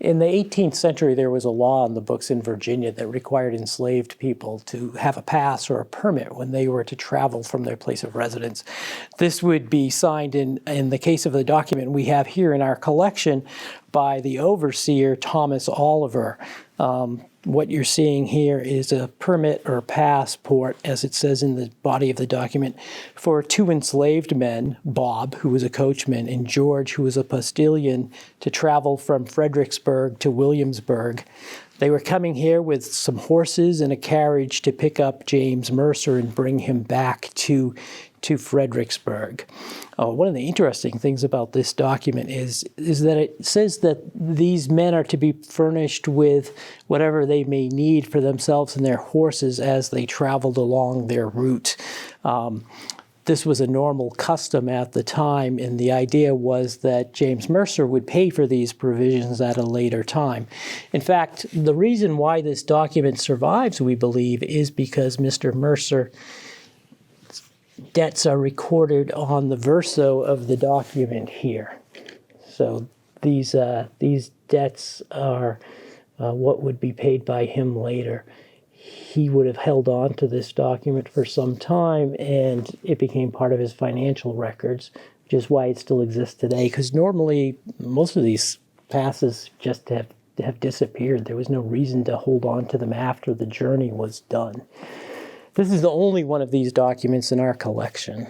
In the 18th century, there was a law in the books in Virginia that required enslaved people to have a pass or a permit when they were to travel from their place of residence. This would be signed in the case of the document we have here in our collection by the overseer, Thomas Oliver. What you're seeing here is a permit or passport, as it says in the body of the document, for two enslaved men, Bob, who was a coachman, and George, who was a postilion, to travel from Fredericksburg to Williamsburg. They were coming here with some horses and a carriage to pick up James Mercer and bring him back to Fredericksburg. One of the interesting things about this document is that it says that these men are to be furnished with whatever they may need for themselves and their horses as they traveled along their route. This was a normal custom at the time, and the idea was that James Mercer would pay for these provisions at a later time. In fact, the reason why this document survives, we believe, is because Mr. Mercer debts are recorded on the verso of the document here. So these debts are what would be paid by him later. He would have held on to this document for some time, and it became part of his financial records, which is why it still exists today, because normally most of these passes just have disappeared. There was no reason to hold on to them after the journey was done. This is the only one of these documents in our collection.